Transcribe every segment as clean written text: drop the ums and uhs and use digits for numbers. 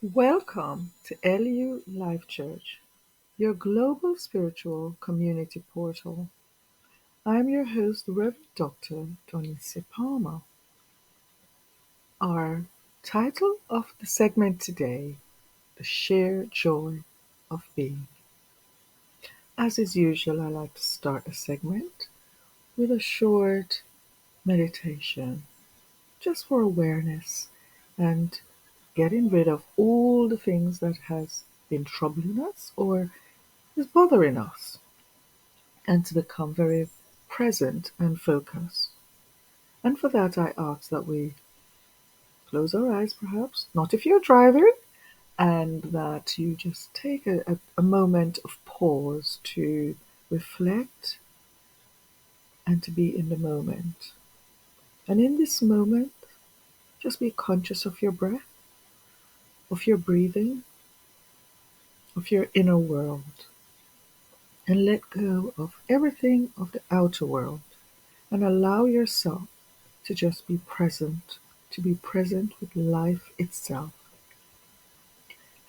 Welcome to LU Life Church, your global spiritual community portal. I'm your host, Reverend Dr Dawnecia Palmer. Our title of the segment today, The Sheer Joy of Being. As is usual, I like to start a segment with a short meditation, just for awareness and getting rid of all the things that has been troubling us or is bothering us, and to become very present and focused. And for that, I ask that we close our eyes, perhaps, not if you're driving, and that you just take a moment of pause to reflect and to be in the moment. And in this moment, just be conscious of your breath, of your breathing, of your inner world, and let go of everything of the outer world and allow yourself to just to be present with life itself.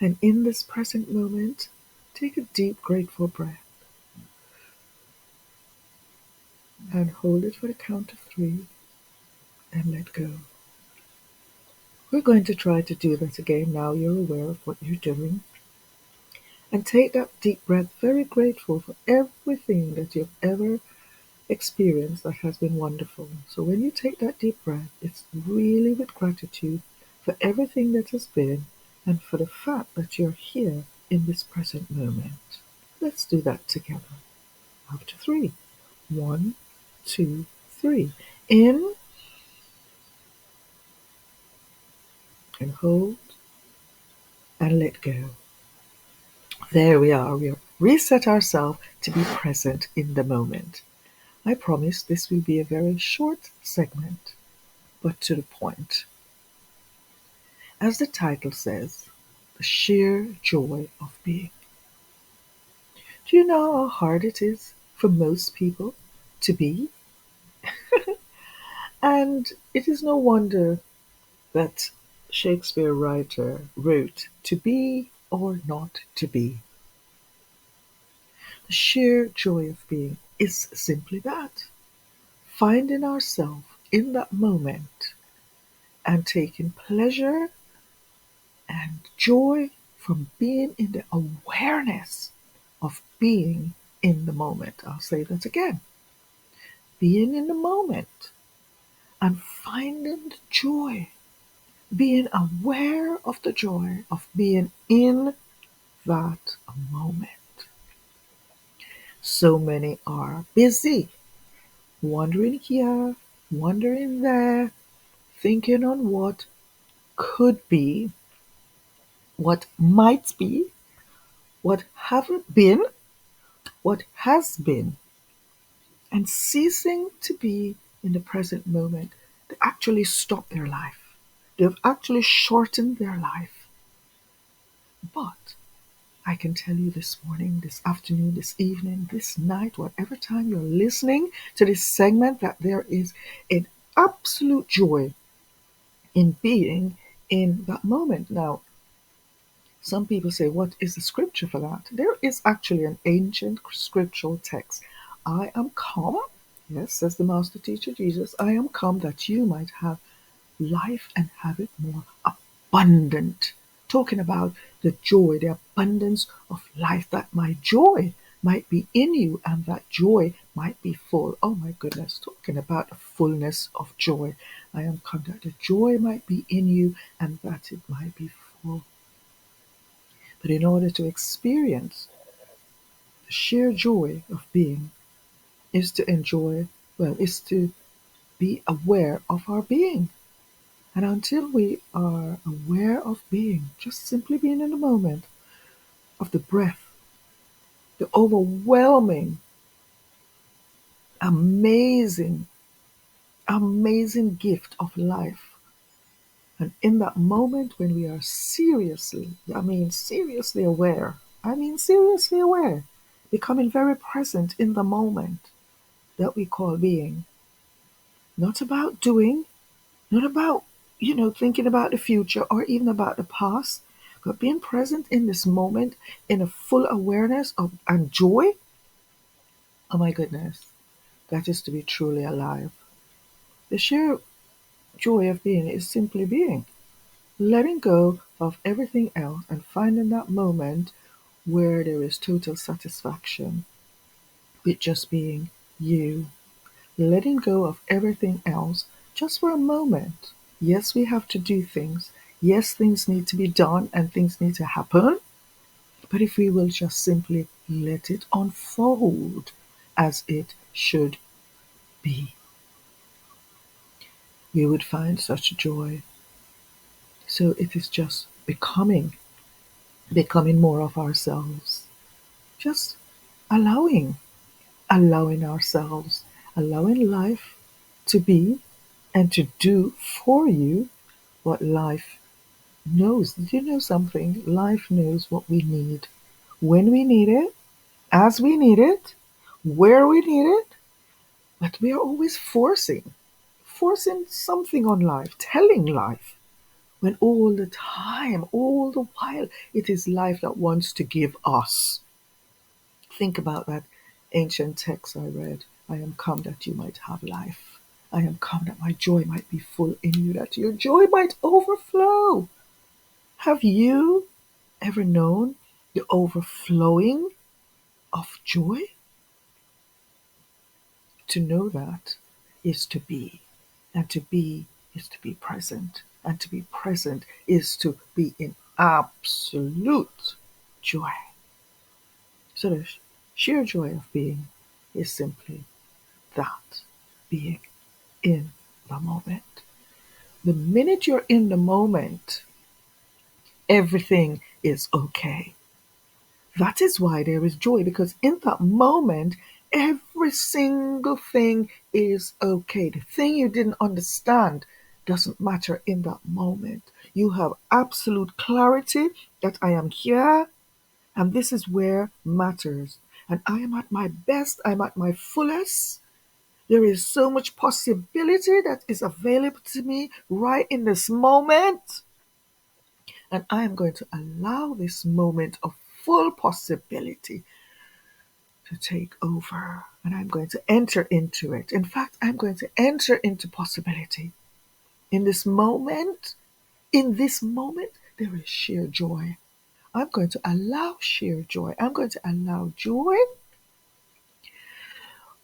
And in this present moment, take a deep, grateful breath and hold it for the count of 3 and let go. We're going to try to do that again now you're aware of what you're doing. And take that deep breath, very grateful for everything that you've ever experienced that has been wonderful. So when you take that deep breath, it's really with gratitude for everything that has been and for the fact that you're here in this present moment. Let's do that together. After 3. 1, 2, 3. In and hold and let go. There we are. We reset ourselves to be present in the moment. I promise this will be a very short segment, but to the point. As the title says, the sheer joy of being. Do you know how hard it is for most people to be? And it is no wonder that Shakespeare writer wrote, to be or not to be. The sheer joy of being is simply that. Finding ourselves in that moment and taking pleasure and joy from being in the awareness of being in the moment. I'll say that again. Being in the moment and finding the joy, being aware of the joy of being in that moment. So many are busy, wandering here, wandering there, thinking on what could be, what might be, what haven't been, what has been, and ceasing to be in the present moment. They actually stop their life. They've actually shortened their life. But I can tell you this morning, this afternoon, this evening, this night, whatever time you're listening to this segment, that there is an absolute joy in being in that moment. Now, some people say, what is the scripture for that? There is actually an ancient scriptural text. I am come, yes, says the Master Teacher Jesus, I am come that you might have life and have it more abundant. Talking about the joy, the abundance of life, that my joy might be in you and that joy might be full. Oh my goodness, talking about the fullness of joy. I am come that the joy might be in you and that it might be full. But in order to experience the sheer joy of being is to enjoy, well, is to be aware of our being. And until we are aware of being, just simply being in the moment, of the breath, the overwhelming, amazing, amazing gift of life. And in that moment when we are seriously aware, becoming very present in the moment that we call being. Not about doing, not about, thinking about the future or even about the past, But being present in this moment in a full awareness of and joy, oh my goodness, that is to be truly alive. The sheer joy of being is simply being, letting go of everything else and finding that moment where there is total satisfaction with just being you. Letting go of everything else just for a moment. Yes, we have to do things. Yes, things need to be done and things need to happen. But if we will just simply let it unfold as it should be, we would find such joy. So it is just becoming more of ourselves. Just allowing, allowing ourselves, allowing life to be and to do for you what life knows. Did you know something? Life knows what we need, when we need it, as we need it, where we need it, but we are always forcing something on life, telling life, when all the time, all the while, it is life that wants to give us. Think about that ancient text I read. I am come that you might have life. I am come that my joy might be full in you, that your joy might overflow. Have you ever known the overflowing of joy? To know that is to be, and to be is to be present, and to be present is to be in absolute joy. So the sheer joy of being is simply that, being in the moment. The minute you're in the moment, everything is okay. That is why there is joy, because in that moment, every single thing is okay. The thing you didn't understand doesn't matter in that moment. You have absolute clarity that I am here and this is where matters. And I am at my best, I'm at my fullest. There is so much possibility that is available to me right in this moment. And I am going to allow this moment of full possibility to take over. And I'm going to enter into it. In fact, I'm going to enter into possibility. In this moment, there is sheer joy. I'm going to allow sheer joy. I'm going to allow joy.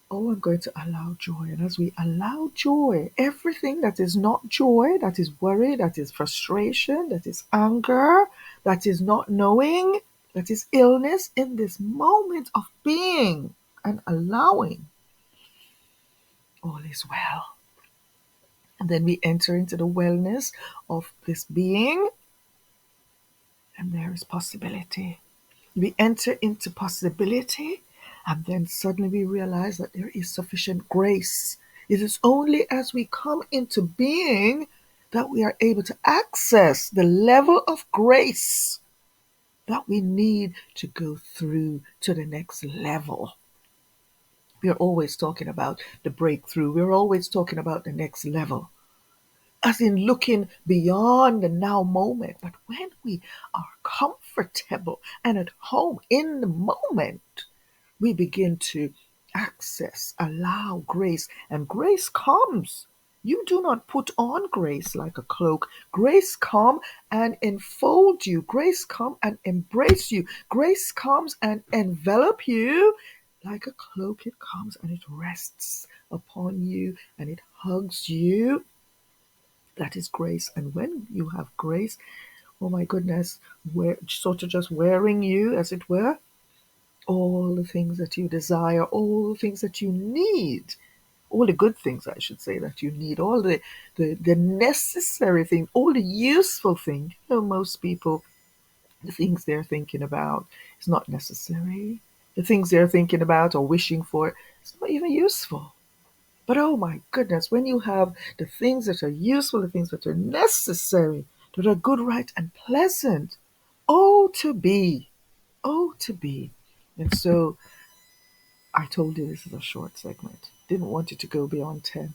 Oh, I'm going to allow joy. And as we allow joy, everything that is not joy, that is worry, that is frustration, that is anger, that is not knowing, that is illness, in this moment of being and allowing, all is well. And then we enter into the wellness of this being, and there is possibility. We enter into possibility, and then suddenly we realize that there is sufficient grace. It is only as we come into being that we are able to access the level of grace that we need to go through to the next level. We're always talking about the breakthrough. We're always talking about the next level, as in looking beyond the now moment. But when we are comfortable and at home in the moment, we begin to access, allow grace, and grace comes. You do not put on grace like a cloak. Grace come and enfold you. Grace come and embrace you. Grace comes and envelop you like a cloak. It comes and it rests upon you and it hugs you. That is grace. And when you have grace, oh my goodness, sort of just wearing you, as it were, all the things that you desire, all the things that you need, all the good things, I should say, that you need, all the necessary things, all the useful things. You know, most people, the things they're thinking about is not necessary. The things they're thinking about or wishing for, it's not even useful. But oh my goodness, when you have the things that are useful, the things that are necessary, that are good, right, and pleasant, oh to be, oh to be. And so I told you this is a short segment. Didn't want it to go beyond 10.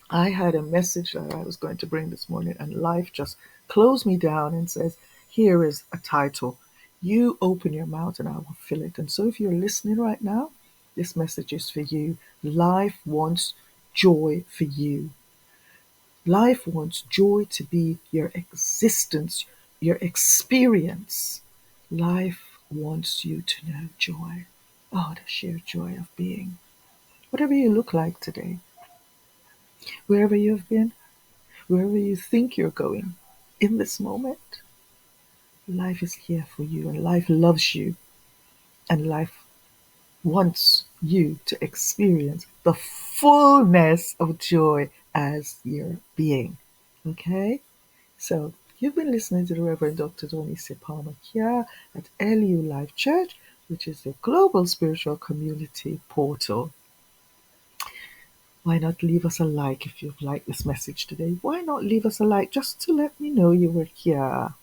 I had a message that I was going to bring this morning, and life just closed me down and says, Here is a title. You open your mouth and I will fill it. And so if you're listening right now, this message is for you. Life wants joy for you. Life wants joy to be your existence, your experience. Life wants you to know joy. Oh, the sheer joy of being. Whatever you look like today, wherever you've been, wherever you think you're going, in this moment, life is here for you and life loves you and life wants you to experience the fullness of joy as your being. Okay? So, you've been listening to the Reverend Dr Dawnecia Palmer here at LU Life Church, which is the global spiritual community portal. Why not leave us a like if you've liked this message today? Why not leave us a like just to let me know you were here?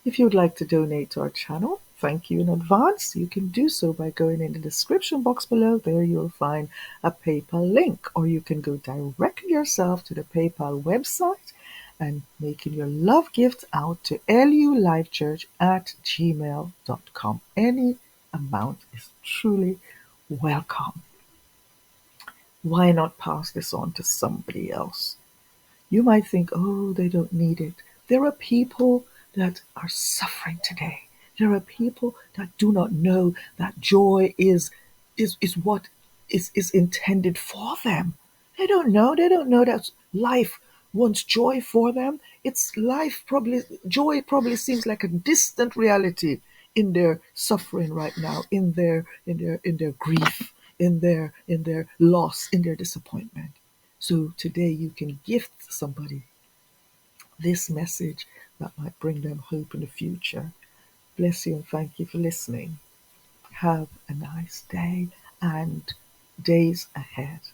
If you would like to donate to our channel, thank you in advance. You can do so by going in the description box below. There you'll find a PayPal link, or you can go directly yourself to the PayPal website and making your love gift out to lulifechurch@gmail.com. Any amount is truly welcome. Why not pass this on to somebody else? You might think, oh, they don't need it. There are people that are suffering today. There are people that do not know that joy is what is intended for them. They don't know. They don't know that life wants joy for them. It's life probably joy probably seems like a distant reality in their suffering right now, in their grief, in their loss, in their disappointment. So today you can gift somebody this message that might bring them hope in the future. Bless you and thank you for listening. Have a nice day and days ahead.